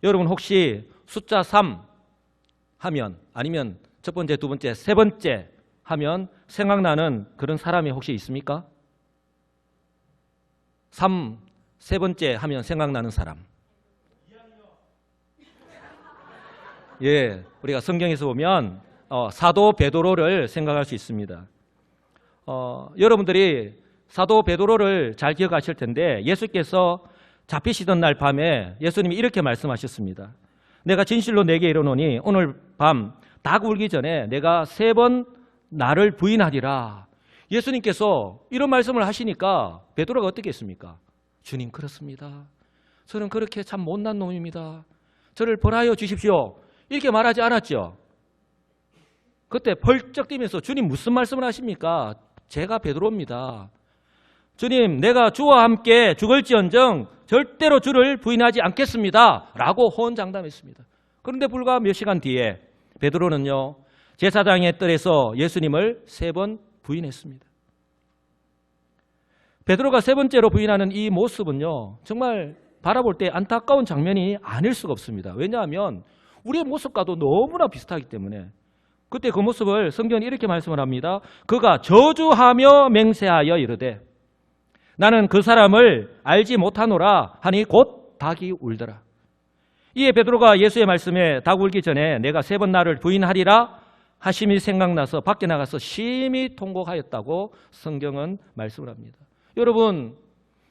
여러분 혹시 숫자 3 하면, 아니면 첫 번째, 두 번째, 세 번째 하면 생각나는 그런 사람이 혹시 있습니까? 3, 세 번째 하면 생각나는 사람. 예, 우리가 성경에서 보면 사도 베드로를 생각할 수 있습니다. 여러분들이 사도 베드로를 잘 기억하실 텐데, 예수께서 잡히시던 날 밤에 예수님이 이렇게 말씀하셨습니다. 내가 진실로 내게 이르노니 오늘 밤 닭 울기 전에 내가 3번 나를 부인하리라. 예수님께서 이런 말씀을 하시니까 베드로가 어떻게 했습니까? 주님, 그렇습니다. 저는 그렇게 참 못난 놈입니다. 저를 벌하여 주십시오. 이렇게 말하지 않았죠. 그때 펄쩍 뛰면서 주님 무슨 말씀을 하십니까? 제가 베드로입니다. 주님, 내가 주와 함께 죽을지언정 절대로 주를 부인하지 않겠습니다. 라고 호언장담했습니다. 그런데 불과 몇 시간 뒤에 베드로는요, 제사장의 뜰에서 예수님을 3번 부인했습니다. 베드로가 3번째로 부인하는 이 모습은요, 정말 바라볼 때 안타까운 장면이 아닐 수가 없습니다. 왜냐하면 우리의 모습과도 너무나 비슷하기 때문에. 그때 그 모습을 성경은 이렇게 말씀을 합니다. 그가 저주하며 맹세하여 이르되 나는 그 사람을 알지 못하노라 하니 곧 닭이 울더라. 이에 베드로가 예수의 말씀에 닭 울기 전에 내가 3번 나를 부인하리라 하심이 생각나서 밖에 나가서 심히 통곡하였다고 성경은 말씀을 합니다. 여러분,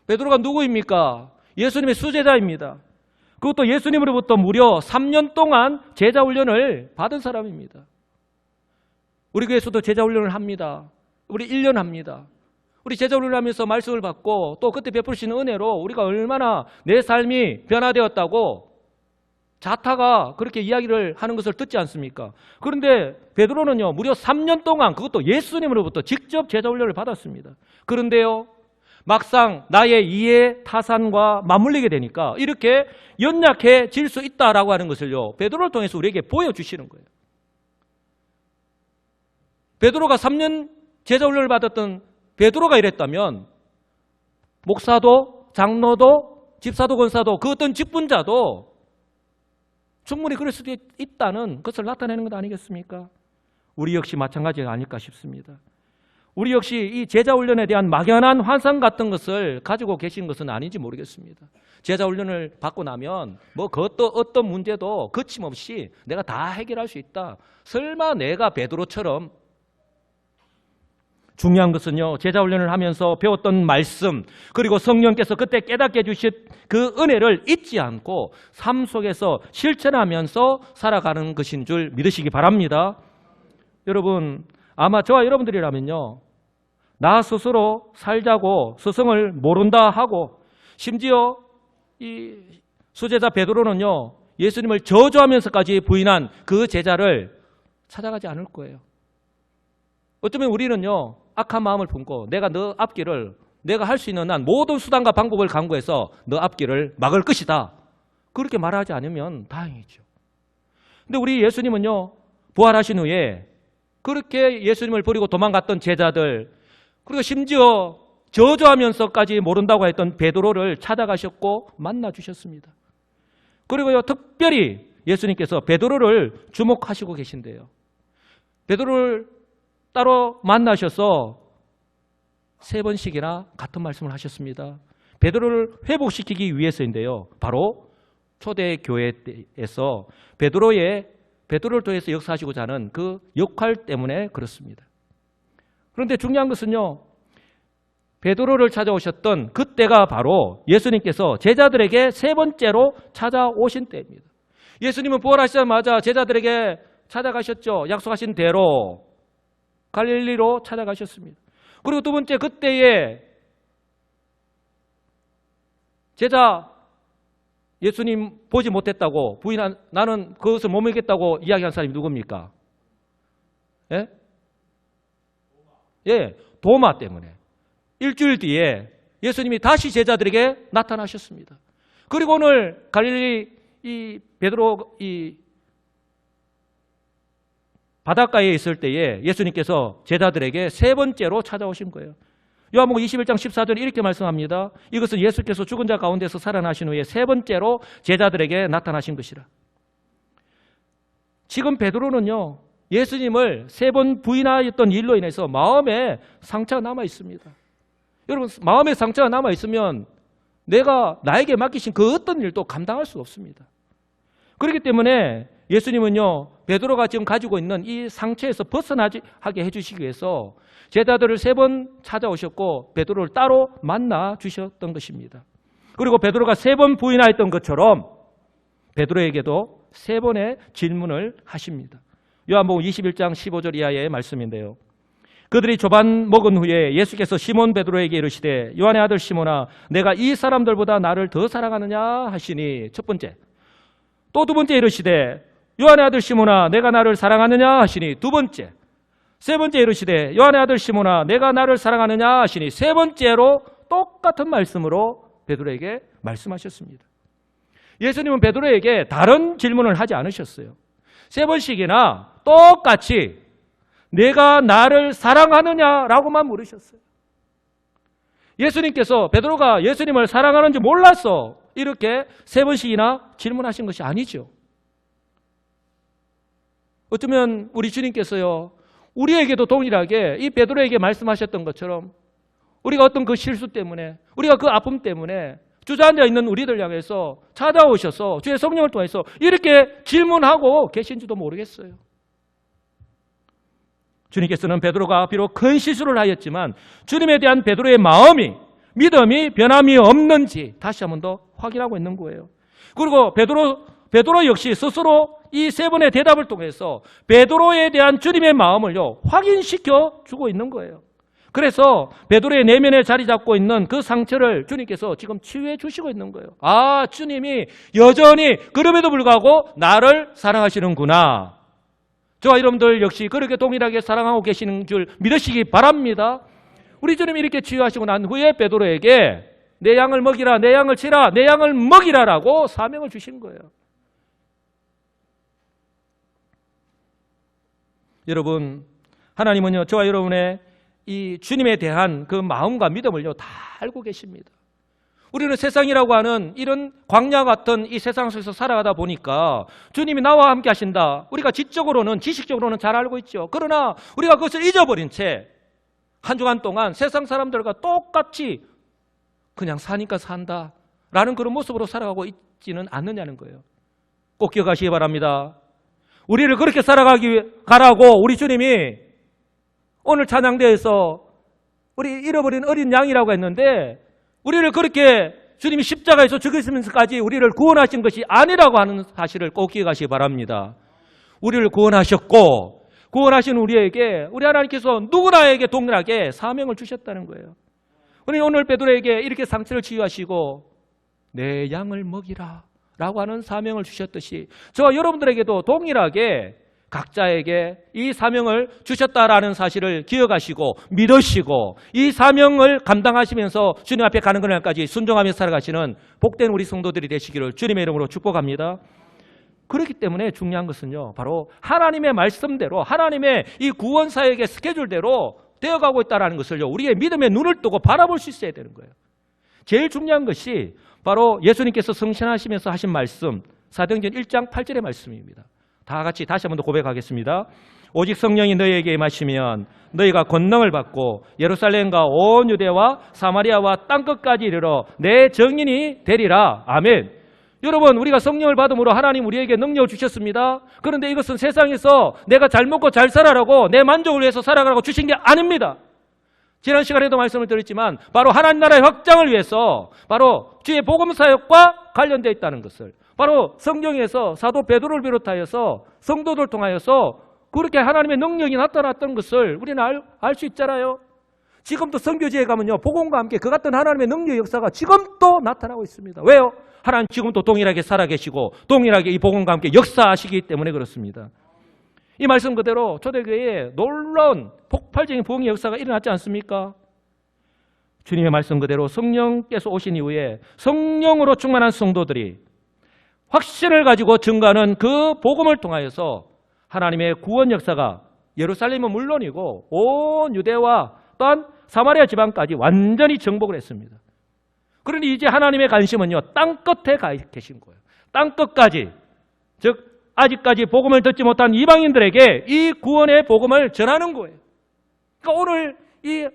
베드로가 누구입니까? 예수님의 수제자입니다. 그것도 예수님으로부터 무려 3년 동안 제자 훈련을 받은 사람입니다. 우리 교회에서도 제자 훈련을 합니다. 우리 1년 합니다. 우리 제자 훈련을 하면서 말씀을 받고 또 그때 베푸시는 은혜로 우리가 얼마나 내 삶이 변화되었다고 자타가 그렇게 이야기를 하는 것을 듣지 않습니까? 그런데 베드로는요, 무려 3년 동안 그것도 예수님으로부터 직접 제자 훈련을 받았습니다. 그런데요, 막상 나의 이해 타산과 맞물리게 되니까 이렇게 연약해질 수 있다라고 하는 것을요, 베드로를 통해서 우리에게 보여주시는 거예요. 베드로가 3년 제자 훈련을 받았던 베드로가 이랬다면 목사도, 장로도, 집사도, 권사도, 그 어떤 직분자도 충분히 그럴 수도 있다는 것을 나타내는 것 아니겠습니까? 우리 역시 마찬가지가 아닐까 싶습니다. 우리 역시 이 제자 훈련에 대한 막연한 환상 같은 것을 가지고 계신 것은 아닌지 모르겠습니다. 제자 훈련을 받고 나면 뭐 그것도 어떤 문제도 거침없이 내가 다 해결할 수 있다. 설마 내가 베드로처럼. 중요한 것은요, 제자 훈련을 하면서 배웠던 말씀, 그리고 성령께서 그때 깨닫게 해주신 그 은혜를 잊지 않고 삶 속에서 실천하면서 살아가는 것인 줄 믿으시기 바랍니다. 여러분, 아마 저와 여러분들이라면요, 나 스스로 살자고 스승을 모른다 하고, 심지어 이 수제자 베드로는요, 예수님을 저주하면서까지 부인한 그 제자를 찾아가지 않을 거예요. 어쩌면 우리는요, 악한 마음을 품고 내가 너 앞길을, 내가 할 수 있는 한 모든 수단과 방법을 강구해서 너 앞길을 막을 것이다, 그렇게 말하지 않으면 다행이죠. 근데 우리 예수님은요, 부활하신 후에 그렇게 예수님을 버리고 도망갔던 제자들, 그리고 심지어 저주하면서까지 모른다고 했던 베드로를 찾아가셨고 만나주셨습니다. 그리고요, 특별히 예수님께서 베드로를 주목하시고 계신데요, 베드로를 따로 만나셔서 3번씩이나 같은 말씀을 하셨습니다. 베드로를 회복시키기 위해서인데요, 바로 초대교회에서 베드로를 통해서 역사하시고자 하는 그 역할 때문에 그렇습니다. 그런데 중요한 것은요, 베드로를 찾아오셨던 그때가 바로 예수님께서 제자들에게 3번째로 찾아오신 때입니다. 예수님은 부활하시자마자 제자들에게 찾아가셨죠. 약속하신 대로 갈릴리로 찾아가셨습니다. 그리고 두 번째, 그때에 제자 예수님 보지 못했다고 부인한, 나는 그것을 못 믿겠다고 이야기한 사람이 누굽니까? 예? 예, 도마 때문에. 일주일 뒤에 예수님이 다시 제자들에게 나타나셨습니다. 그리고 오늘 갈릴리 이 베드로 이 바닷가에 있을 때에 예수님께서 제자들에게 3번째로 찾아오신 거예요. 요한복음 21장 14절에 이렇게 말씀합니다. 이것은 예수께서 죽은 자 가운데서 살아나신 후에 세 번째로 제자들에게 나타나신 것이라. 지금 베드로는요, 예수님을 세 번 부인하였던 일로 인해서 마음에 상처가 남아 있습니다. 여러분, 마음에 상처가 남아 있으면 나에게 맡기신 그 어떤 일도 감당할 수 없습니다. 그렇기 때문에 예수님은요, 베드로가 지금 가지고 있는 이 상처에서 벗어나게 해주시기 위해서 제자들을 세 번 찾아오셨고 베드로를 따로 만나 주셨던 것입니다. 그리고 베드로가 세 번 부인하였던 것처럼 베드로에게도 세 번의 질문을 하십니다. 요한복음 21장 15절 이하의 말씀인데요. 그들이 조반 먹은 후에 예수께서 시몬 베드로에게 이르시되 요한의 아들 시몬아 내가 이 사람들보다 나를 더 사랑하느냐 하시니 첫 번째. 또 두 번째 이르시되 요한의 아들 시몬아 내가 나를 사랑하느냐 하시니 두 번째. 세 번째 이르시되 요한의 아들 시몬아 내가 나를 사랑하느냐 하시니 세 번째로 똑같은 말씀으로 베드로에게 말씀하셨습니다. 예수님은 베드로에게 다른 질문을 하지 않으셨어요. 세 번씩이나 똑같이 내가 나를 사랑하느냐라고만 물으셨어요. 예수님께서 베드로가 예수님을 사랑하는지 몰라서 이렇게 세 번씩이나 질문하신 것이 아니죠. 어쩌면 우리 주님께서요, 우리에게도 동일하게 이 베드로에게 말씀하셨던 것처럼 우리가 어떤 그 실수 때문에, 우리가 그 아픔 때문에 주저앉아 있는 우리들 향해서 찾아오셔서 주의 성령을 통해서 이렇게 질문하고 계신지도 모르겠어요. 주님께서는 베드로가 비록 큰 실수를 하였지만 주님에 대한 베드로의 마음이, 믿음이 변함이 없는지 다시 한 번 더 확인하고 있는 거예요. 그리고 베드로 역시 스스로 이 세 번의 대답을 통해서 베드로에 대한 주님의 마음을요, 확인시켜 주고 있는 거예요. 그래서 베드로의 내면에 자리 잡고 있는 그 상처를 주님께서 지금 치유해 주시고 있는 거예요. 아, 주님이 여전히 그럼에도 불구하고 나를 사랑하시는구나. 저와 여러분들 역시 그렇게 동일하게 사랑하고 계시는 줄 믿으시기 바랍니다. 우리 주님이 이렇게 치유하시고 난 후에 베드로에게 내 양을 먹이라, 내 양을 치라, 내 양을 먹이라라고 사명을 주신 거예요. 여러분, 하나님은요, 저와 여러분의 이 주님에 대한 그 마음과 믿음을요, 다 알고 계십니다. 우리는 세상이라고 하는 이런 광야 같은 이 세상 속에서 살아가다 보니까 주님이 나와 함께 하신다. 우리가 지적으로는, 지식적으로는 잘 알고 있죠. 그러나 우리가 그것을 잊어버린 채 한 주간 동안 세상 사람들과 똑같이 그냥 사니까 산다라는 그런 모습으로 살아가고 있지는 않느냐는 거예요. 꼭 기억하시기 바랍니다. 우리를 그렇게 가라고 우리 주님이 오늘 찬양대에서 우리 잃어버린 어린 양이라고 했는데 우리를 그렇게 주님이 십자가에서 죽으시면서까지 우리를 구원하신 것이 아니라고 하는 사실을 꼭 기억하시기 바랍니다. 우리를 구원하셨고 구원하신 우리에게, 우리 하나님께서 누구나에게 동일하게 사명을 주셨다는 거예요. 우리 오늘 베드로에게 이렇게 상처를 치유하시고 내 양을 먹이라 라고 하는 사명을 주셨듯이 저와 여러분들에게도 동일하게 각자에게 이 사명을 주셨다라는 사실을 기억하시고 믿으시고 이 사명을 감당하시면서 주님 앞에 가는 그날까지 순종하며 살아가시는 복된 우리 성도들이 되시기를 주님의 이름으로 축복합니다. 그렇기 때문에 중요한 것은요, 바로 하나님의 말씀대로 하나님의 이 구원사역의 스케줄대로 되어가고 있다는 것을요, 우리의 믿음의 눈을 뜨고 바라볼 수 있어야 되는 거예요. 제일 중요한 것이 바로 예수님께서 성신하시면서 하신 말씀, 사도행전 1장 8절의 말씀입니다. 다 같이 다시 한 번 더 고백하겠습니다. 오직 성령이 너희에게 임하시면 너희가 권능을 받고 예루살렘과 온 유대와 사마리아와 땅끝까지 이르러 내 증인이 되리라. 아멘. 여러분, 우리가 성령을 받음으로 하나님 우리에게 능력을 주셨습니다. 그런데 이것은 세상에서 내가 잘 먹고 잘 살아라고 내 만족을 위해서 살아가라고 주신 게 아닙니다. 지난 시간에도 말씀을 드렸지만 바로 하나님 나라의 확장을 위해서 바로 주의 복음 사역과 관련되어 있다는 것을, 바로 성경에서 사도 베드로를 비롯하여서 성도들 통하여서 그렇게 하나님의 능력이 나타났던 것을 우리는 알 수 있잖아요. 지금도 선교지에 가면요, 복음과 함께 그 같은 하나님의 능력 역사가 지금도 나타나고 있습니다. 왜요? 하나님 지금도 동일하게 살아계시고 동일하게 이 복음과 함께 역사하시기 때문에 그렇습니다. 이 말씀 그대로 초대교회에 놀라운 폭발적인 부흥의 역사가 일어났지 않습니까? 주님의 말씀 그대로 성령께서 오신 이후에 성령으로 충만한 성도들이 확신을 가지고 증거하는 그 복음을 통하여서 하나님의 구원 역사가 예루살렘은 물론이고 온 유대와 또한 사마리아 지방까지 완전히 정복을 했습니다. 그러니 이제 하나님의 관심은요, 땅 끝에 가 계신 거예요. 땅 끝까지, 즉 아직까지 복음을 듣지 못한 이방인들에게 이 구원의 복음을 전하는 거예요. 그러니까 오늘 이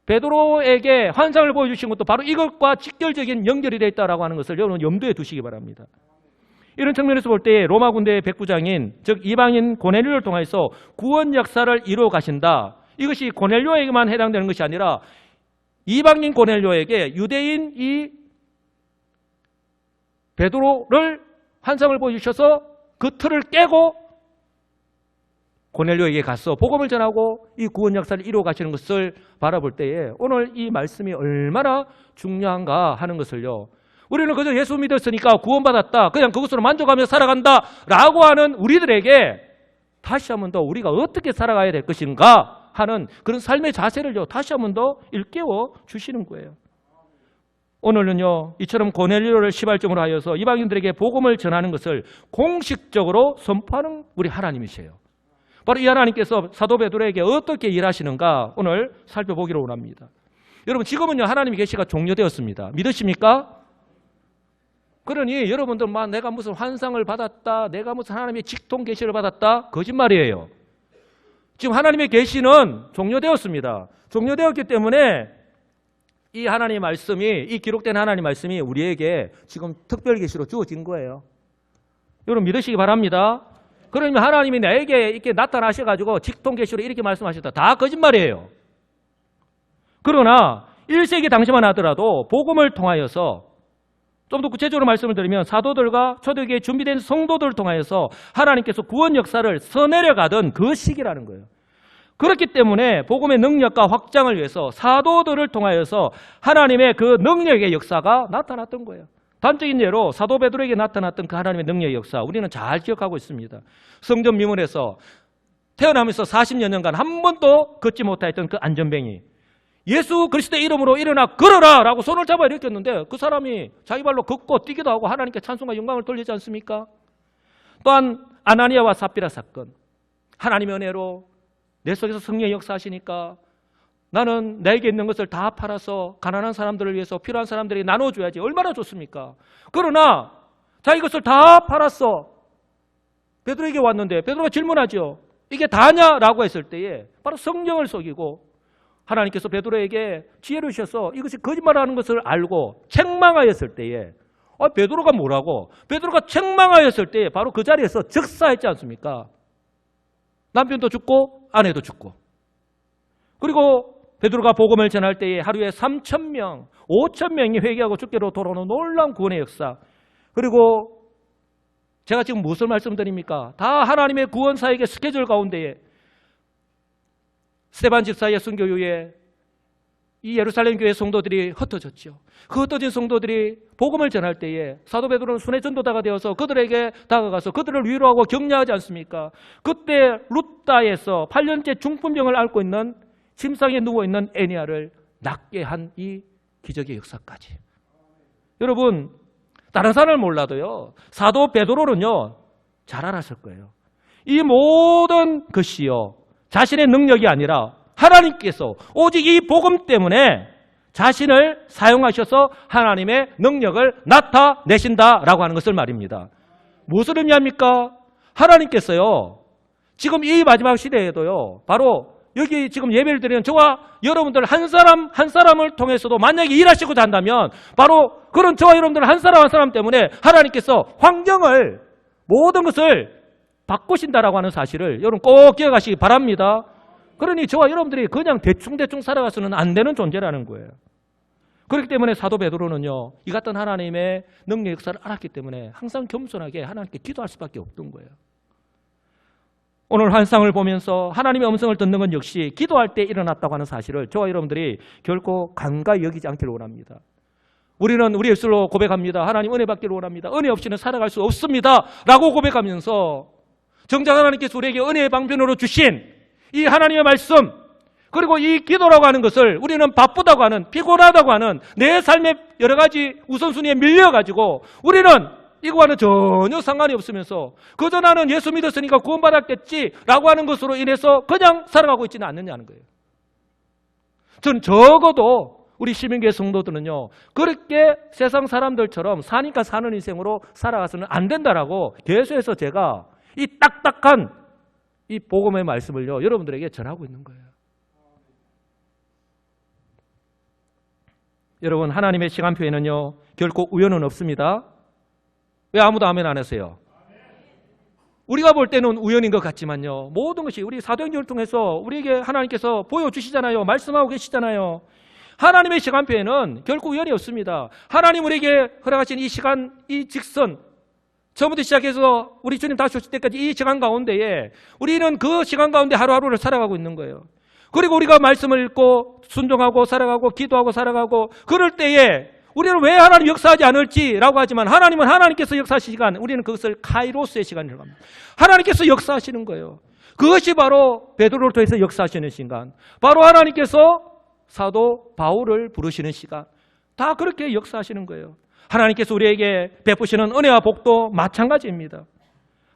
베드로에게 환상을 보여주신 것도 바로 이것과 직결적인 연결이 되어 있다고 하는 것을 여러분 염두에 두시기 바랍니다. 이런 측면에서 볼 때 로마 군대의 백부장인, 즉 이방인 고넬료를 통해서 구원 역사를 이루어 가신다. 이것이 고넬료에게만 해당되는 것이 아니라 이방인 고넬료에게 유대인 이 베드로를 환상을 보여주셔서 그 틀을 깨고 고넬료에게 가서 복음을 전하고 이 구원 역사를 이루어 가시는 것을 바라볼 때에 오늘 이 말씀이 얼마나 중요한가 하는 것을요, 우리는 그저 예수 믿었으니까 구원받았다, 그냥 그것으로 만족하며 살아간다 라고 하는 우리들에게 다시 한 번 더 우리가 어떻게 살아가야 될 것인가 하는 그런 삶의 자세를요 다시 한 번 더 일깨워 주시는 거예요. 오늘은요 이처럼 고넬료를 시발점으로 하여서 이방인들에게 복음을 전하는 것을 공식적으로 선포하는 우리 하나님이세요. 바로 이 하나님께서 사도 베드로에게 어떻게 일하시는가 오늘 살펴보기로 원합니다. 여러분 지금은요 하나님의 계시가 종료되었습니다. 믿으십니까? 그러니 여러분들 막 내가 무슨 환상을 받았다, 내가 무슨 하나님의 직통 계시를 받았다, 거짓말이에요. 지금 하나님의 계시는 종료되었습니다. 종료되었기 때문에 이 하나님의 말씀이, 이 기록된 하나님의 말씀이 우리에게 지금 특별 계시로 주어진 거예요. 여러분 믿으시기 바랍니다. 그러면 하나님이 나에게 이렇게 나타나셔가지고 직통 계시로 이렇게 말씀하셨다, 다 거짓말이에요. 그러나 1세기 당시만 하더라도 복음을 통하여서, 좀 더 구체적으로 말씀을 드리면 사도들과 초대교회에 준비된 성도들을 통하여서 하나님께서 구원 역사를 써내려가던 그 시기라는 거예요. 그렇기 때문에 복음의 능력과 확장을 위해서 사도들을 통하여서 하나님의 그 능력의 역사가 나타났던 거예요. 단적인 예로 사도 베드로에게 나타났던 그 하나님의 능력의 역사 우리는 잘 기억하고 있습니다. 성전 미문에서 태어나면서 40여 년간 한 번도 걷지 못했던 그 안전뱅이, 예수 그리스도의 이름으로 일어나 걸어라 라고 손을 잡아 일으켰는데 그 사람이 자기 발로 걷고 뛰기도 하고 하나님께 찬송과 영광을 돌리지 않습니까? 또한 아나니아와 삽비라 사건, 하나님의 은혜로 내 속에서 성령의 역사하시니까 나는 내게 있는 것을 다 팔아서 가난한 사람들을 위해서 필요한 사람들에게 나눠줘야지, 얼마나 좋습니까? 그러나 자기 것을 다 팔았어. 베드로에게 왔는데 베드로가 질문하죠. 이게 다냐라고 했을 때에 바로 성령을 속이고 하나님께서 베드로에게 지혜를 주셔서 이것이 거짓말하는 것을 알고 책망하였을 때에 베드로가 뭐라고? 베드로가 책망하였을 때에 바로 그 자리에서 즉사했지 않습니까? 남편도 죽고 아내도 죽고. 그리고 베드로가 복음을 전할 때에 하루에 3,000명, 5,000명이 회개하고 주께로 돌아오는 놀라운 구원의 역사. 그리고 제가 지금 무엇을 말씀드립니까? 다 하나님의 구원 사역의 스케줄 가운데에 스데반 집사의 순교 이후에 이 예루살렘 교회 성도들이 흩어졌죠. 그 흩어진 성도들이 복음을 전할 때에 사도 베드로는 순회 전도자가 되어서 그들에게 다가가서 그들을 위로하고 격려하지 않습니까? 그때 루다에서 8년째 중풍병을 앓고 있는 침상에 누워있는 애니아를 낫게 한 이 기적의 역사까지. 여러분 다른 사람을 몰라도요 사도 베드로는요 잘 알았을 거예요. 이 모든 것이요 자신의 능력이 아니라 하나님께서 오직 이 복음 때문에 자신을 사용하셔서 하나님의 능력을 나타내신다라고 하는 것을 말입니다. 무엇을 의미합니까? 하나님께서요 지금 이 마지막 시대에도요 바로 여기 지금 예배를 드리는 저와 여러분들 한 사람 한 사람을 통해서도 만약에 일하시고자 한다면 바로 그런 저와 여러분들 한 사람 한 사람 때문에 하나님께서 환경을 모든 것을 바꾸신다라고 하는 사실을 여러분 꼭 기억하시기 바랍니다. 그러니 저와 여러분들이 그냥 대충대충 살아가서는 안 되는 존재라는 거예요. 그렇기 때문에 사도 베드로는요 이 같은 하나님의 능력 역사를 알았기 때문에 항상 겸손하게 하나님께 기도할 수밖에 없던 거예요. 오늘 환상을 보면서 하나님의 음성을 듣는 건 역시 기도할 때 일어났다고 하는 사실을 저와 여러분들이 결코 간과히 여기지 않기를 원합니다. 우리는 우리 입술로 고백합니다. 하나님 은혜 받기를 원합니다. 은혜 없이는 살아갈 수 없습니다 라고 고백하면서 정작 하나님께서 우리에게 은혜의 방편으로 주신 이 하나님의 말씀, 그리고 이 기도라고 하는 것을 우리는 바쁘다고 하는, 피곤하다고 하는 내 삶의 여러 가지 우선순위에 밀려가지고 우리는 이거와는 전혀 상관이 없으면서 그저 나는 예수 믿었으니까 구원받았겠지라고 하는 것으로 인해서 그냥 살아가고 있지는 않느냐는 거예요. 저는 적어도 우리 시민교회 성도들은요, 그렇게 세상 사람들처럼 사니까 사는 인생으로 살아가서는 안 된다라고 계속해서 제가 이 딱딱한 이 복음의 말씀을요, 여러분들에게 전하고 있는 거예요. 여러분, 하나님의 시간표에는요, 결코 우연은 없습니다. 왜 아무도 아멘 안 하세요? 우리가 볼 때는 우연인 것 같지만요, 모든 것이 우리 사도행전을 통해서 우리에게 하나님께서 보여주시잖아요. 말씀하고 계시잖아요. 하나님의 시간표에는 결코 우연이 없습니다. 하나님 우리에게 허락하신 이 시간, 이 직선, 처음부터 시작해서 우리 주님 다시 오실 때까지 이 시간 가운데에 우리는 그 시간 가운데 하루하루를 살아가고 있는 거예요. 그리고 우리가 말씀을 읽고 순종하고 살아가고 기도하고 살아가고 그럴 때에 우리는 왜 하나님 역사하지 않을지라고 하지만 하나님은 하나님께서 역사하시는 시간, 우리는 그것을 카이로스의 시간이라고 합니다. 하나님께서 역사하시는 거예요. 그것이 바로 베드로를 통해서 역사하시는 시간, 바로 하나님께서 사도 바울을 부르시는 시간, 다 그렇게 역사하시는 거예요. 하나님께서 우리에게 베푸시는 은혜와 복도 마찬가지입니다.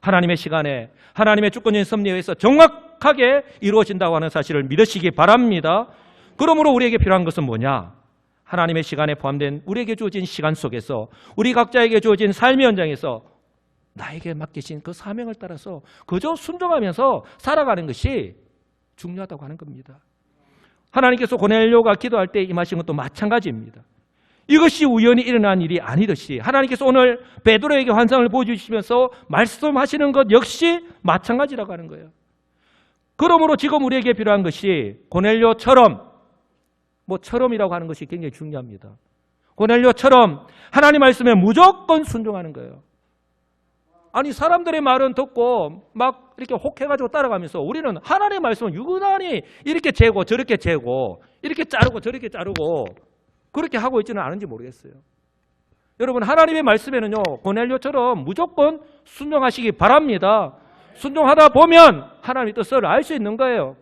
하나님의 시간에 하나님의 주권적인 섭리에 의해서 정확하게 이루어진다고 하는 사실을 믿으시기 바랍니다. 그러므로 우리에게 필요한 것은 뭐냐? 하나님의 시간에 포함된 우리에게 주어진 시간 속에서 우리 각자에게 주어진 삶의 현장에서 나에게 맡기신 그 사명을 따라서 그저 순종하면서 살아가는 것이 중요하다고 하는 겁니다. 하나님께서 고넬료가 기도할 때 임하신 것도 마찬가지입니다. 이것이 우연히 일어난 일이 아니듯이 하나님께서 오늘 베드로에게 환상을 보여주시면서 말씀하시는 것 역시 마찬가지라고 하는 거예요. 그러므로 지금 우리에게 필요한 것이 고넬료처럼, 처럼이라고 하는 것이 굉장히 중요합니다. 고넬료처럼 하나님 말씀에 무조건 순종하는 거예요. 아니, 사람들의 말은 듣고 막 이렇게 혹해가지고 따라가면서 우리는 하나님의 말씀을 유난히 이렇게 재고 저렇게 재고 이렇게 자르고 저렇게 자르고 그렇게 하고 있지는 않은지 모르겠어요. 여러분, 하나님의 말씀에는요, 고넬료처럼 무조건 순종하시기 바랍니다. 순종하다 보면 하나님의 뜻을 알 수 있는 거예요.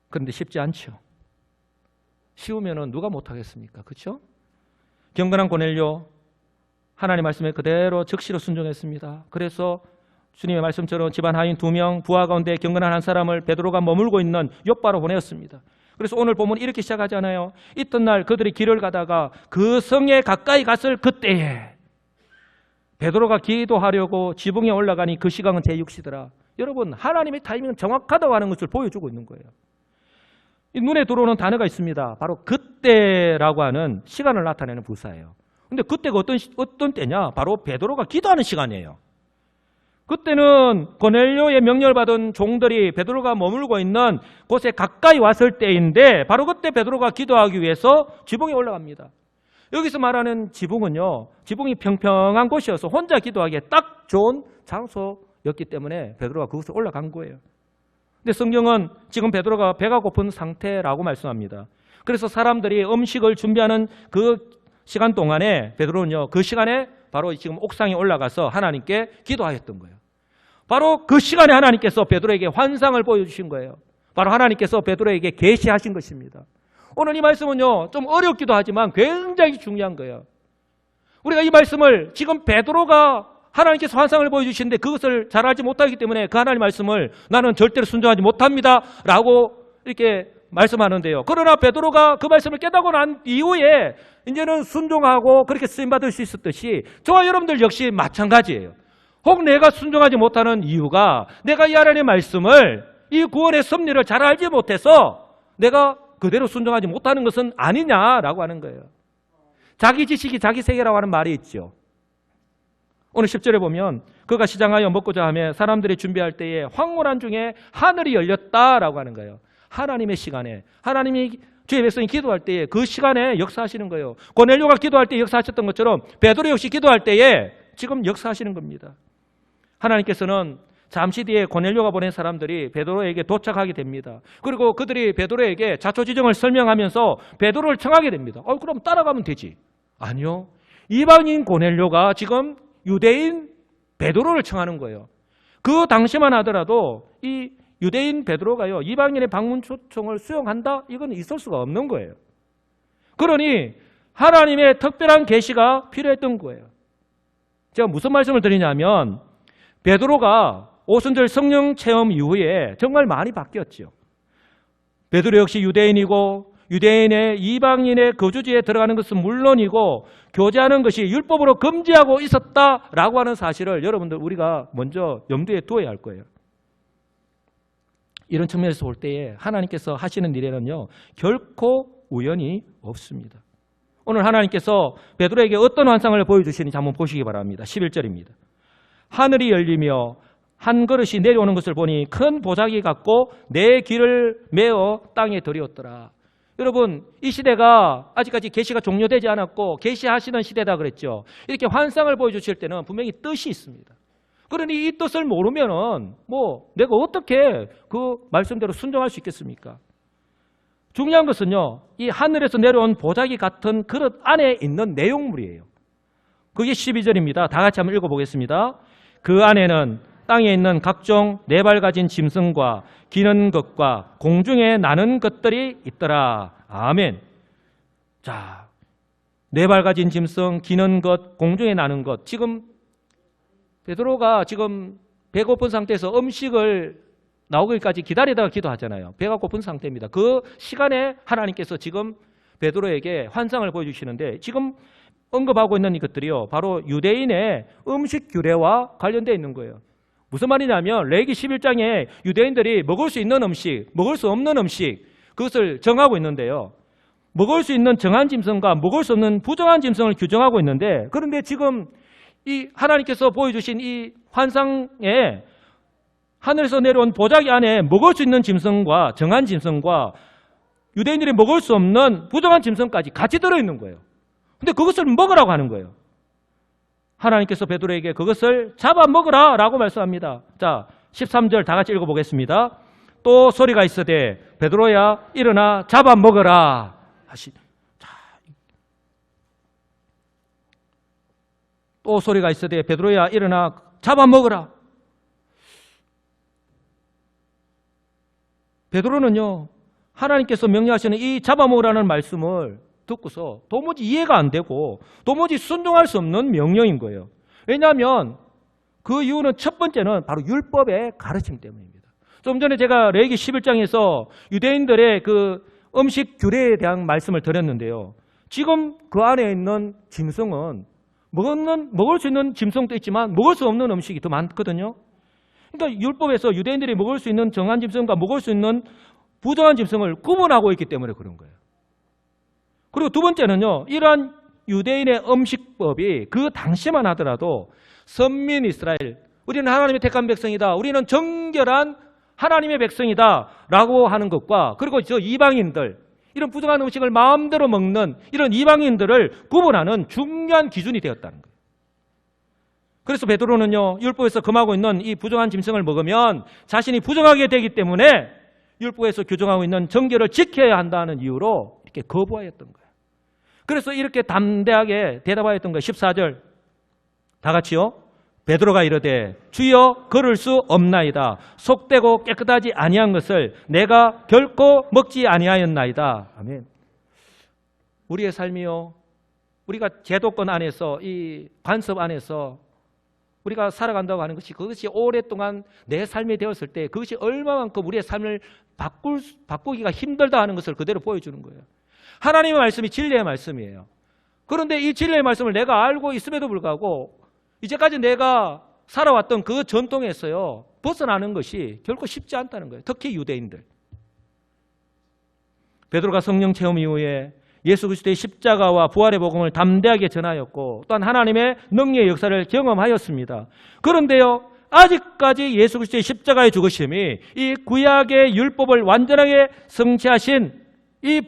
그런데 쉽지 않죠. 쉬우면은 누가 못하겠습니까? 그렇죠? 경건한 고넬료, 하나님 말씀에 그대로 즉시로 순종했습니다. 그래서 주님의 말씀처럼 집안 하인 2명, 부하 가운데 경건한 한 사람을 베드로가 머물고 있는 욥바로 보내었습니다. 그래서 오늘 보면 이렇게 시작하잖아요. 이튿날 그들이 길을 가다가 그 성에 가까이 갔을 그때에 베드로가 기도하려고 지붕에 올라가니 그 시각은 제6시더라. 여러분, 하나님의 타이밍은 정확하다고 하는 것을 보여주고 있는 거예요. 이 눈에 들어오는 단어가 있습니다. 바로 그때라고 하는 시간을 나타내는 부사예요. 근데 그때가 어떤 때냐? 바로 베드로가 기도하는 시간이에요. 그때는 고넬료의 명령을 받은 종들이 베드로가 머물고 있는 곳에 가까이 왔을 때인데 바로 그때 베드로가 기도하기 위해서 지붕에 올라갑니다. 여기서 말하는 지붕은요, 지붕이 평평한 곳이어서 혼자 기도하기에 딱 좋은 장소였기 때문에 베드로가 그곳에 올라간 거예요. 근데 성경은 지금 베드로가 배가 고픈 상태라고 말씀합니다. 그래서 사람들이 음식을 준비하는 그 시간 동안에 베드로는요, 그 시간에 바로 지금 옥상에 올라가서 하나님께 기도하였던 거예요. 바로 그 시간에 하나님께서 베드로에게 환상을 보여주신 거예요. 바로 하나님께서 베드로에게 계시하신 것입니다. 오늘 이 말씀은요, 좀 어렵기도 하지만 굉장히 중요한 거예요. 우리가 이 말씀을 지금 베드로가 하나님께서 환상을 보여주시는데 그것을 잘 알지 못하기 때문에 그 하나님 말씀을 나는 절대로 순종하지 못합니다 라고 이렇게 말씀하는데요. 그러나 베드로가 그 말씀을 깨닫고 난 이후에 이제는 순종하고 그렇게 쓰임받을 수 있었듯이 저와 여러분들 역시 마찬가지예요. 혹 내가 순종하지 못하는 이유가 내가 이 하나님의 말씀을, 이 구원의 섭리를 잘 알지 못해서 내가 그대로 순종하지 못하는 것은 아니냐라고 하는 거예요. 자기 지식이 자기 세계라고 하는 말이 있죠. 오늘 10절에 보면 그가 시장하여 먹고자 하며 사람들이 준비할 때에 황홀한 중에 하늘이 열렸다라고 하는 거예요. 하나님의 시간에, 하나님이 주의 백성이 기도할 때에 그 시간에 역사하시는 거예요. 고넬료가 기도할 때 역사하셨던 것처럼 베드로 역시 기도할 때에 지금 역사하시는 겁니다. 하나님께서는 잠시 뒤에 고넬료가 보낸 사람들이 베드로에게 도착하게 됩니다. 그리고 그들이 베드로에게 자초지종을 설명하면서 베드로를 청하게 됩니다. 그럼 따라가면 되지. 아니요. 이방인 고넬료가 지금 유대인 베드로를 청하는 거예요. 그 당시만 하더라도 이 유대인 베드로가요, 이방인의 방문 초청을 수용한다? 이건 있을 수가 없는 거예요. 그러니 하나님의 특별한 계시가 필요했던 거예요. 제가 무슨 말씀을 드리냐면 베드로가 오순절 성령 체험 이후에 정말 많이 바뀌었죠. 베드로 역시 유대인이고 유대인의 이방인의 거주지에 들어가는 것은 물론이고 교제하는 것이 율법으로 금지하고 있었다라고 하는 사실을 여러분들 우리가 먼저 염두에 두어야 할 거예요. 이런 측면에서 볼 때에 하나님께서 하시는 일에는요 결코 우연이 없습니다. 오늘 하나님께서 베드로에게 어떤 환상을 보여주시는지 한번 보시기 바랍니다. 11절입니다. 하늘이 열리며 한 그릇이 내려오는 것을 보니 큰 보자기 같고 내 귀를 메어 땅에 들이었더라. 여러분, 이 시대가 아직까지 계시가 종료되지 않았고 계시하시는 시대다 그랬죠. 이렇게 환상을 보여주실 때는 분명히 뜻이 있습니다. 그러니 이 뜻을 모르면은 내가 어떻게 그 말씀대로 순종할 수 있겠습니까? 중요한 것은요, 이 하늘에서 내려온 보자기 같은 그릇 안에 있는 내용물이에요. 그게 12절입니다. 다 같이 한번 읽어보겠습니다. 그 안에는 땅에 있는 각종 네 발 가진 짐승과 기는 것과 공중에 나는 것들이 있더라. 아멘. 자, 네 발 가진 짐승, 기는 것, 공중에 나는 것. 지금 베드로가 지금 배고픈 상태에서 음식을 나오기까지 기다리다가 기도하잖아요. 배가 고픈 상태입니다. 그 시간에 하나님께서 지금 베드로에게 환상을 보여주시는데 지금 언급하고 있는 이것들이요, 바로 유대인의 음식 규례와 관련되어 있는 거예요. 무슨 말이냐면 레위기 11장에 유대인들이 먹을 수 있는 음식, 먹을 수 없는 음식, 그것을 정하고 있는데요. 먹을 수 있는 정한 짐승과 먹을 수 없는 부정한 짐승을 규정하고 있는데, 그런데 지금 이 하나님께서 보여주신 이 환상에 하늘에서 내려온 보자기 안에 먹을 수 있는 짐승과 정한 짐승과 유대인들이 먹을 수 없는 부정한 짐승까지 같이 들어있는 거예요. 근데 그것을 먹으라고 하는 거예요. 하나님께서 베드로에게 그것을 잡아먹으라 라고 말씀합니다. 자, 13절 다 같이 읽어보겠습니다. 또 소리가 있으되 베드로야 일어나 잡아먹으라 하시. 또 소리가 있으되 베드로야 일어나 잡아먹으라. 베드로는요, 하나님께서 명령하시는 이 잡아먹으라는 말씀을 듣고서 도무지 이해가 안 되고 도무지 순종할 수 없는 명령인 거예요. 왜냐하면 그 이유는 첫 번째는 바로 율법의 가르침 때문입니다. 좀 전에 제가 레위기 11장에서 유대인들의 그 음식 규례에 대한 말씀을 드렸는데요. 지금 그 안에 있는 짐승은 먹을 수 있는 짐승도 있지만 먹을 수 없는 음식이 더 많거든요. 그러니까 율법에서 유대인들이 먹을 수 있는 정한 짐승과 먹을 수 있는 부정한 짐승을 구분하고 있기 때문에 그런 거예요. 그리고 두 번째는요, 이러한 유대인의 음식법이 그 당시만 하더라도 선민 이스라엘, 우리는 하나님의 택한 백성이다, 우리는 정결한 하나님의 백성이다 라고 하는 것과, 그리고 저 이방인들, 이런 부정한 음식을 마음대로 먹는 이런 이방인들을 구분하는 중요한 기준이 되었다는 거예요. 그래서 베드로는요, 율법에서 금하고 있는 이 부정한 짐승을 먹으면 자신이 부정하게 되기 때문에 율법에서 규정하고 있는 정결을 지켜야 한다는 이유로 이렇게 거부하였던 거예요. 그래서 이렇게 담대하게 대답하였던 거예요. 14절 다 같이요. 베드로가 이르되 주여 걸을 수 없나이다. 속되고 깨끗하지 아니한 것을 내가 결코 먹지 아니하였나이다. 아멘. 우리의 삶이요, 우리가 제도권 안에서, 이 관습 안에서 우리가 살아간다고 하는 것이, 그것이 오랫동안 내 삶이 되었을 때 그것이 얼마만큼 우리의 삶을 바꾸기가 힘들다 하는 것을 그대로 보여주는 거예요. 하나님의 말씀이 진리의 말씀이에요. 그런데 이 진리의 말씀을 내가 알고 있음에도 불구하고 이제까지 내가 살아왔던 그 전통에서요, 벗어나는 것이 결코 쉽지 않다는 거예요. 특히 유대인들. 베드로가 성령 체험 이후에 예수 그리스도의 십자가와 부활의 복음을 담대하게 전하였고, 또한 하나님의 능력의 역사를 경험하였습니다. 그런데요, 아직까지 예수 그리스도의 십자가의 죽으심이 이 구약의 율법을 완전하게 성취하신 이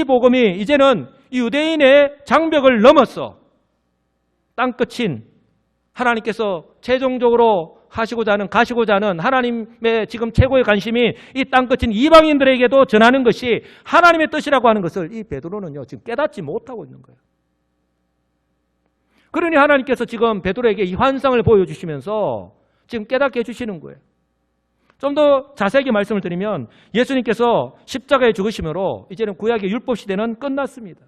복음이 이제는 유대인의 장벽을 넘어서 땅끝인 하나님께서 최종적으로 가시고자 하는 하나님의 지금 최고의 관심이 이 땅끝인 이방인들에게도 전하는 것이 하나님의 뜻이라고 하는 것을 이 베드로는요, 지금 깨닫지 못하고 있는 거예요. 그러니 하나님께서 지금 베드로에게 이 환상을 보여주시면서 지금 깨닫게 해주시는 거예요. 좀 더 자세하게 말씀을 드리면 예수님께서 십자가에 죽으심으로 이제는 구약의 율법 시대는 끝났습니다.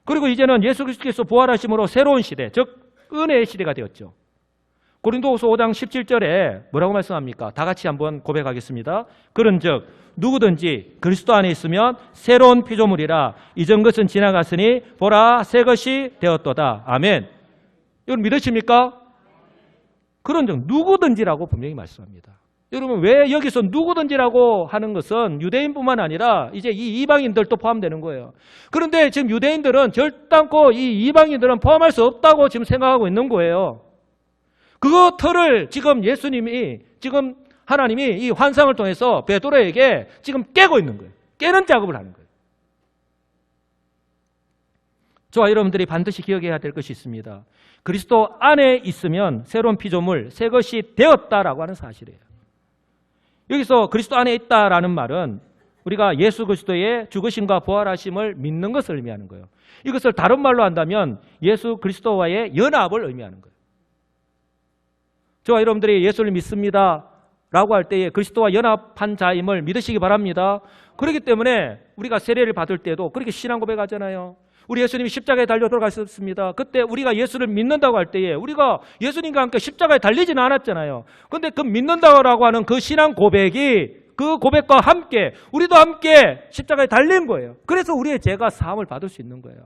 그리고 이제는 예수 그리스도께서 부활하심으로 새로운 시대, 즉 은혜의 시대가 되었죠. 고린도후서 5장 17절에 뭐라고 말씀합니까? 다 같이 한번 고백하겠습니다. 그런즉 누구든지 그리스도 안에 있으면 새로운 피조물이라 이전 것은 지나갔으니 보라 새 것이 되었도다. 아멘. 여러분 믿으십니까? 그런즉 누구든지라고 분명히 말씀합니다. 여러분 왜 여기서 누구든지라고 하는 것은 유대인뿐만 아니라 이제 이 이방인들도 포함되는 거예요. 그런데 지금 유대인들은 결단코 이 이방인들은 포함할 수 없다고 지금 생각하고 있는 거예요. 그 틀을 지금 예수님이 지금 하나님이 이 환상을 통해서 베드로에게 지금 깨고 있는 거예요. 깨는 작업을 하는 거예요. 저와 여러분들이 반드시 기억해야 될 것이 있습니다. 그리스도 안에 있으면 새로운 피조물, 새 것이 되었다라고 하는 사실이에요. 여기서 그리스도 안에 있다라는 말은 우리가 예수 그리스도의 죽으심과 부활하심을 믿는 것을 의미하는 거예요. 이것을 다른 말로 한다면 예수 그리스도와의 연합을 의미하는 거예요. 저와 여러분들이 예수를 믿습니다 라고 할 때에 그리스도와 연합한 자임을 믿으시기 바랍니다. 그렇기 때문에 우리가 세례를 받을 때도 그렇게 신앙 고백하잖아요. 우리 예수님이 십자가에 달려 돌아가셨습니다. 그때 우리가 예수를 믿는다고 할 때에 우리가 예수님과 함께 십자가에 달리지는 않았잖아요. 그런데 그 믿는다고 하는 그 신앙 고백이 그 고백과 함께 우리도 함께 십자가에 달린 거예요. 그래서 우리의 죄가 사함을 받을 수 있는 거예요.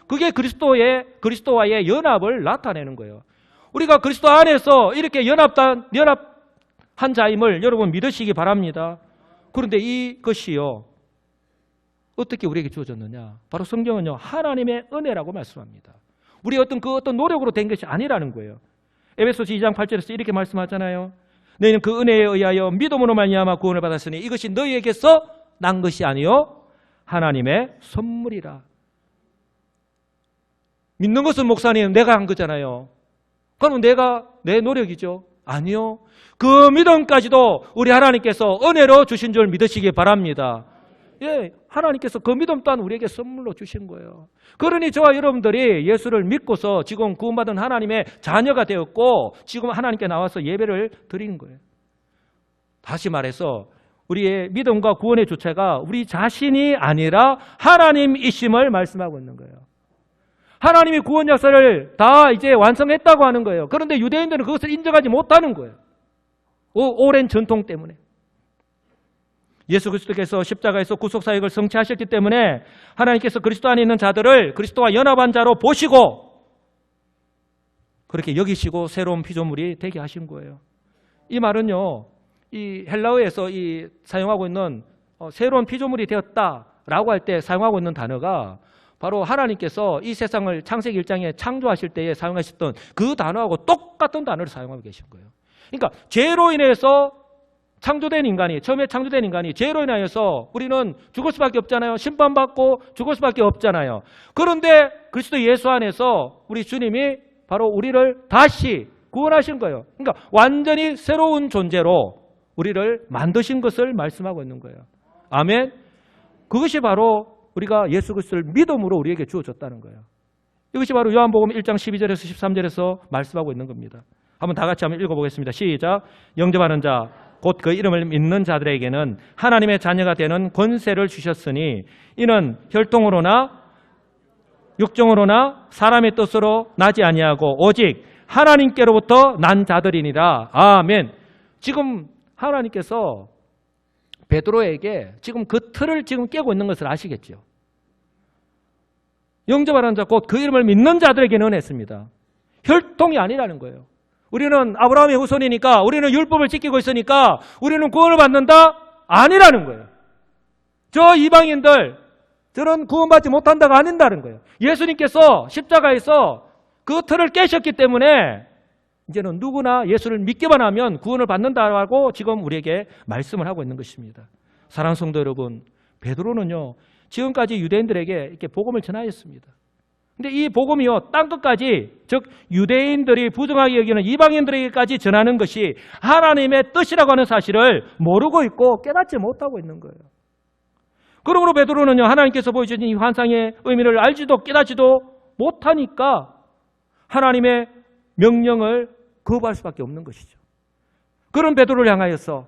그게 그리스도와의 연합을 나타내는 거예요. 우리가 그리스도 안에서 이렇게 연합한 자임을 여러분 믿으시기 바랍니다. 그런데 이것이요 어떻게 우리에게 주어졌느냐? 바로 성경은요 하나님의 은혜라고 말씀합니다. 우리 어떤 노력으로 된 것이 아니라는 거예요. 에베소서 2장 8절에서 이렇게 말씀하잖아요. 너희는 그 은혜에 의하여 믿음으로 말미암아 구원을 받았으니 이것이 너희에게서 난 것이 아니요 하나님의 선물이라. 믿는 것은 목사님 내가 한 거잖아요. 그러면 내 노력이죠? 아니요. 그 믿음까지도 우리 하나님께서 은혜로 주신 줄 믿으시기 바랍니다. 예, 하나님께서 그 믿음 또한 우리에게 선물로 주신 거예요. 그러니 저와 여러분들이 예수를 믿고서 지금 구원받은 하나님의 자녀가 되었고 지금 하나님께 나와서 예배를 드린 거예요. 다시 말해서 우리의 믿음과 구원의 주체가 우리 자신이 아니라 하나님이심을 말씀하고 있는 거예요. 하나님이 구원 역사를 다 이제 완성했다고 하는 거예요. 그런데 유대인들은 그것을 인정하지 못하는 거예요. 오랜 전통 때문에. 예수 그리스도께서 십자가에서 구속사역을 성취하셨기 때문에 하나님께서 그리스도 안에 있는 자들을 그리스도와 연합한 자로 보시고 그렇게 여기시고 새로운 피조물이 되게 하신 거예요. 이 말은요, 이 헬라어에서 사용하고 있는 새로운 피조물이 되었다라고 할 때 사용하고 있는 단어가 바로 하나님께서 이 세상을 창세기 1장에 창조하실 때에 사용하셨던 그 단어하고 똑같은 단어를 사용하고 계신 거예요. 그러니까 죄로 인해서 처음에 창조된 인간이 죄로 인하여서 우리는 죽을 수밖에 없잖아요. 심판받고 죽을 수밖에 없잖아요. 그런데 그리스도 예수 안에서 우리 주님이 바로 우리를 다시 구원하신 거예요. 그러니까 완전히 새로운 존재로 우리를 만드신 것을 말씀하고 있는 거예요. 아멘. 그것이 바로 우리가 예수 그리스도를 믿음으로 우리에게 주어졌다는 거예요. 이것이 바로 요한복음 1장 12절에서 13절에서 말씀하고 있는 겁니다. 한번 다 같이 한번 읽어보겠습니다. 시작. 영접하는 자 곧 그 이름을 믿는 자들에게는 하나님의 자녀가 되는 권세를 주셨으니 이는 혈통으로나 육정으로나 사람의 뜻으로 나지 아니하고 오직 하나님께로부터 난 자들이니라. 아멘. 지금 하나님께서 베드로에게 지금 그 틀을 지금 깨고 있는 것을 아시겠죠? 영접하는 자 곧 그 이름을 믿는 자들에게는 했습니다. 혈통이 아니라는 거예요. 우리는 아브라함의 후손이니까 우리는 율법을 지키고 있으니까 우리는 구원을 받는다? 아니라는 거예요. 저 이방인들 저는 구원받지 못한다가 아닌다는 거예요. 예수님께서 십자가에서 그 틀을 깨셨기 때문에 이제는 누구나 예수를 믿기만 하면 구원을 받는다라고 지금 우리에게 말씀을 하고 있는 것입니다. 사랑하는 성도 여러분, 베드로는요 지금까지 유대인들에게 이렇게 복음을 전하였습니다. 근데 이 복음이요 땅끝까지, 즉 유대인들이 부정하게 여기는 이방인들에게까지 전하는 것이 하나님의 뜻이라고 하는 사실을 모르고 있고 깨닫지 못하고 있는 거예요. 그러므로 베드로는요 하나님께서 보여주신 이 환상의 의미를 알지도 깨닫지도 못하니까 하나님의 명령을 거부할 수밖에 없는 것이죠. 그런 베드로를 향하여서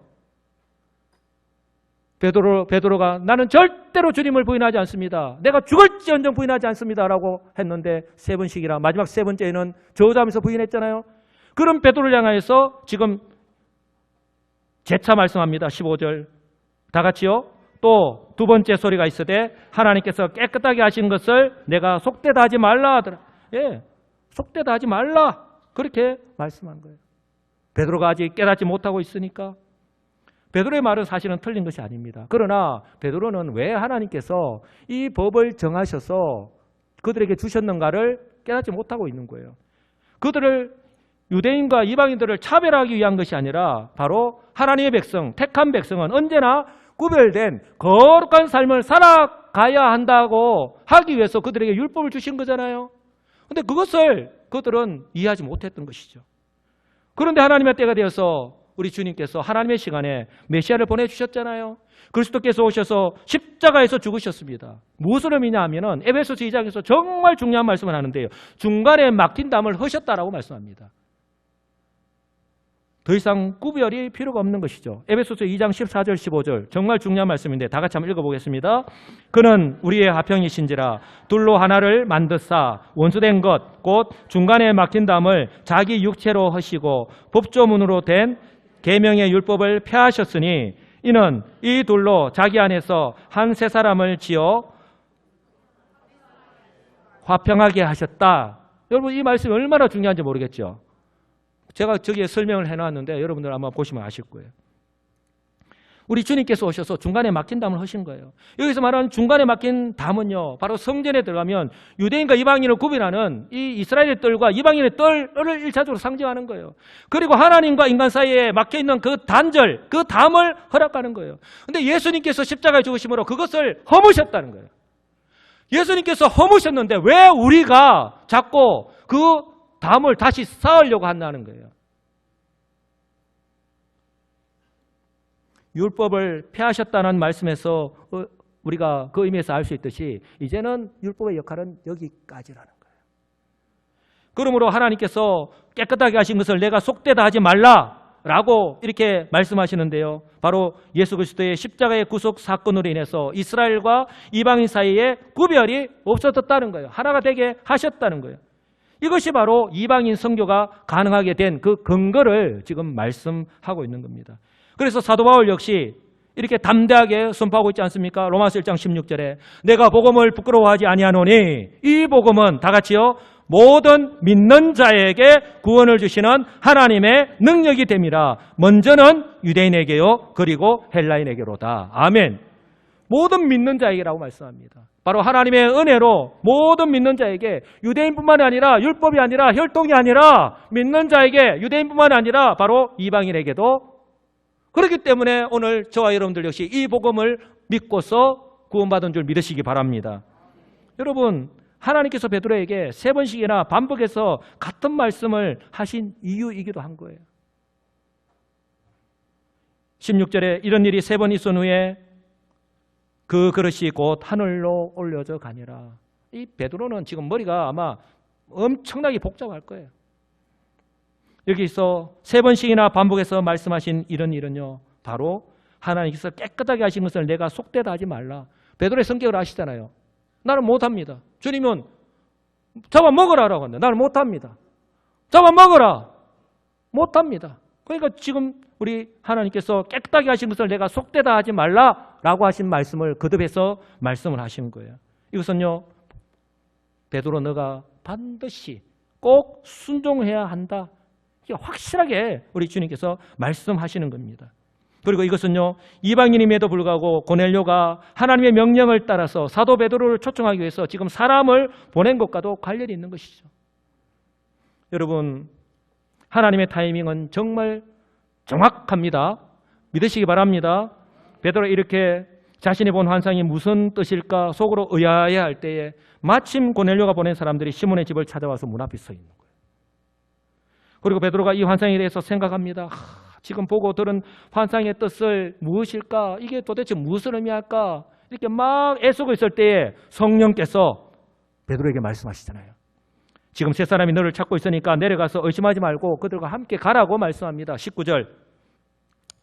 베드로가 나는 절대로 주님을 부인하지 않습니다. 내가 죽을지언정 부인하지 않습니다 라고 했는데 세 번씩이나 마지막 세 번째에는 저주하면서 부인했잖아요. 그런 베드로를 향하여서 지금 재차 말씀합니다. 15절 다 같이요. 또 두 번째 소리가 있으되 하나님께서 깨끗하게 하신 것을 내가 속되다 하지 말라 하더라. 예, 속되다 하지 말라. 그렇게 말씀한 거예요. 베드로가 아직 깨닫지 못하고 있으니까. 베드로의 말은 사실은 틀린 것이 아닙니다. 그러나 베드로는 왜 하나님께서 이 법을 정하셔서 그들에게 주셨는가를 깨닫지 못하고 있는 거예요. 그들을 유대인과 이방인들을 차별하기 위한 것이 아니라 바로 하나님의 백성, 택한 백성은 언제나 구별된 거룩한 삶을 살아가야 한다고 하기 위해서 그들에게 율법을 주신 거잖아요. 그런데 그것을 그들은 이해하지 못했던 것이죠. 그런데 하나님의 때가 되어서 우리 주님께서 하나님의 시간에 메시아를 보내주셨잖아요. 그리스도께서 오셔서 십자가에서 죽으셨습니다. 무슨 의미냐 하면은 에베소서 2장에서 정말 중요한 말씀을 하는데요. 중간에 막힌 담을 허셨다라고 말씀합니다. 더 이상 구별이 필요가 없는 것이죠. 에베소서 2장 14절 15절 정말 중요한 말씀인데 다 같이 한번 읽어보겠습니다. 그는 우리의 화평이신지라 둘로 하나를 만드사 원수된 것 곧 중간에 막힌 담을 자기 육체로 하시고 법조문으로 된 계명의 율법을 폐하셨으니 이는 이 둘로 자기 안에서 한 세 사람을 지어 화평하게 하셨다. 여러분 이 말씀이 얼마나 중요한지 모르겠죠. 제가 저기에 설명을 해놨는데 여러분들 아마 보시면 아실 거예요. 우리 주님께서 오셔서 중간에 막힌 담을 하신 거예요. 여기서 말하는 중간에 막힌 담은요, 바로 성전에 들어가면 유대인과 이방인을 구분하는 이 이스라엘의 뜰과 이방인의 뜰을 1차적으로 상징하는 거예요. 그리고 하나님과 인간 사이에 막혀있는 그 단절, 그 담을 허락하는 거예요. 그런데 예수님께서 십자가에 죽으심으로 그것을 허무셨다는 거예요. 예수님께서 허무셨는데 왜 우리가 자꾸 그 담을 다시 쌓으려고 한다는 거예요. 율법을 폐하셨다는 말씀에서 우리가 그 의미에서 알 수 있듯이 이제는 율법의 역할은 여기까지라는 거예요. 그러므로 하나님께서 깨끗하게 하신 것을 내가 속되다 하지 말라라고 이렇게 말씀하시는데요. 바로 예수 그리스도의 십자가의 구속 사건으로 인해서 이스라엘과 이방인 사이에 구별이 없어졌다는 거예요. 하나가 되게 하셨다는 거예요. 이것이 바로 이방인 선교가 가능하게 된 그 근거를 지금 말씀하고 있는 겁니다. 그래서 사도 바울 역시 이렇게 담대하게 선포하고 있지 않습니까? 로마서 1장 16절에 내가 복음을 부끄러워하지 아니하노니 이 복음은 다 같이요 모든 믿는 자에게 구원을 주시는 하나님의 능력이 됨이라. 먼저는 유대인에게요 그리고 헬라인에게로다. 아멘. 모든 믿는 자에게라고 말씀합니다. 바로 하나님의 은혜로 모든 믿는 자에게 유대인뿐만 아니라 율법이 아니라 혈통이 아니라 믿는 자에게 유대인뿐만 아니라 바로 이방인에게도. 그렇기 때문에 오늘 저와 여러분들 역시 이 복음을 믿고서 구원받은 줄 믿으시기 바랍니다. 여러분 하나님께서 베드로에게 3번씩이나 반복해서 같은 말씀을 하신 이유이기도 한 거예요. 16절에 이런 일이 3번 있은 후에 그 그릇이 곧 하늘로 올려져 가니라. 이 베드로는 지금 머리가 아마 엄청나게 복잡할 거예요. 여기서 3번씩이나 반복해서 말씀하신 이런 일은요, 바로 하나님께서 깨끗하게 하신 것을 내가 속되다 하지 말라. 베드로의 성격을 아시잖아요. 나는 못합니다. 주님은 잡아먹으라라고 하는데 나는 못합니다. 잡아먹으라. 못합니다. 그러니까 지금 우리 하나님께서 깨끗하게 하신 것을 내가 속되다 하지 말라라고 하신 말씀을 거듭해서 말씀을 하신 거예요. 이것은요, 베드로 너가 반드시 꼭 순종해야 한다. 확실하게 우리 주님께서 말씀하시는 겁니다. 그리고 이것은요, 이방인임에도 불구하고 고넬료가 하나님의 명령을 따라서 사도 베드로를 초청하기 위해서 지금 사람을 보낸 것과도 관련이 있는 것이죠. 여러분, 하나님의 타이밍은 정말 정확합니다. 믿으시기 바랍니다. 베드로 이렇게 자신이 본 환상이 무슨 뜻일까 속으로 의아해할 때에 마침 고넬료가 보낸 사람들이 시몬의 집을 찾아와서 문 앞에 서 있는 거예요. 그리고 베드로가 이 환상에 대해서 생각합니다. 지금 보고 들은 환상의 뜻을 무엇일까? 이게 도대체 무슨 의미할까? 이렇게 막 애쓰고 있을 때에 성령께서 베드로에게 말씀하시잖아요. 지금 3사람이 너를 찾고 있으니까 내려가서 의심하지 말고 그들과 함께 가라고 말씀합니다. 19절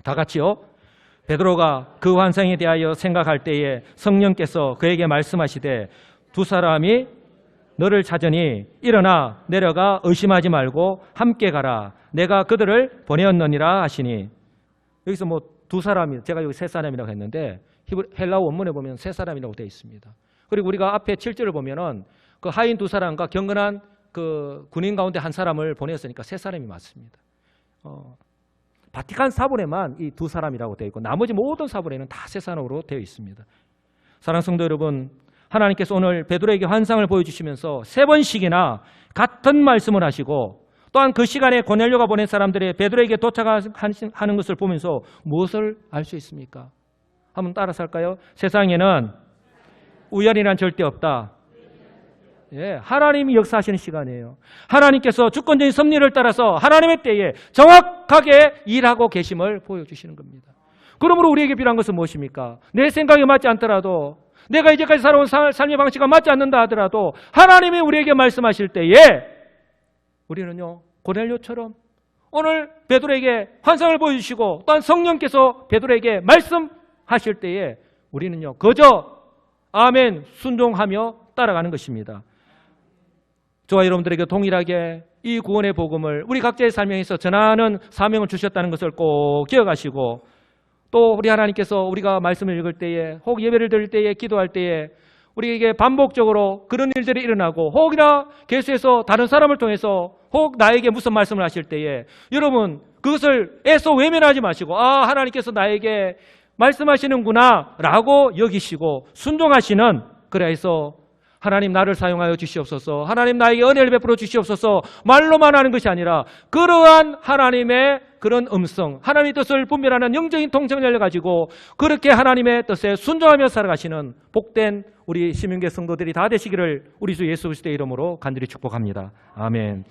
다 같이요. 베드로가 그 환상에 대하여 생각할 때에 성령께서 그에게 말씀하시되 두 사람이 너를 찾으니 일어나 내려가 의심하지 말고 함께 가라. 내가 그들을 보내었느니라 하시니. 여기서 뭐 두 사람이, 제가 여기 세 사람이라고 했는데 헬라어 원문에 보면 세 사람이라고 되어 있습니다. 그리고 우리가 앞에 7절을 보면은 그 하인 두 사람과 경건한 그 군인 가운데 한 사람을 보냈으니까 세 사람이 맞습니다. 바티칸 사본에만 이 두 사람이라고 되어 있고 나머지 모든 사본에는 다 세 사람으로 되어 있습니다. 사랑하는 성도 여러분, 하나님께서 오늘 베드로에게 환상을 보여주시면서 세 번씩이나 같은 말씀을 하시고 또한 그 시간에 고넬료가 보낸 사람들이 베드로에게 도착하는 것을 보면서 무엇을 알 수 있습니까? 한번 따라서 할까요? 세상에는 우연이란 절대 없다. 예, 하나님이 역사하시는 시간이에요. 하나님께서 주권적인 섭리를 따라서 하나님의 때에 정확하게 일하고 계심을 보여주시는 겁니다. 그러므로 우리에게 필요한 것은 무엇입니까? 내 생각에 맞지 않더라도, 내가 이제까지 살아온 삶의 방식과 맞지 않는다 하더라도 하나님이 우리에게 말씀하실 때에 우리는요, 고넬료처럼 오늘 베드로에게 환상을 보여주시고 또한 성령께서 베드로에게 말씀하실 때에 우리는요, 그저 아멘 순종하며 따라가는 것입니다. 저와 여러분들에게 동일하게 이 구원의 복음을 우리 각자의 삶에서 전하는 사명을 주셨다는 것을 꼭 기억하시고, 또 우리 하나님께서 우리가 말씀을 읽을 때에, 혹 예배를 드릴 때에, 기도할 때에 우리에게 반복적으로 그런 일들이 일어나고, 혹이나 계속해서 다른 사람을 통해서 혹 나에게 무슨 말씀을 하실 때에 여러분 그것을 애써 외면하지 마시고, 아, 하나님께서 나에게 말씀하시는구나 라고 여기시고 순종하시는, 그래서 하나님 나를 사용하여 주시옵소서, 하나님 나에게 은혜를 베풀어 주시옵소서 말로만 하는 것이 아니라 그러한 하나님의 그런 음성, 하나님의 뜻을 분별하는 영적인 통찰력을 가지고 그렇게 하나님의 뜻에 순종하며 살아가시는 복된 우리 시민교회 성도들이 다 되시기를 우리 주 예수 그리스도의 이름으로 간절히 축복합니다. 아멘.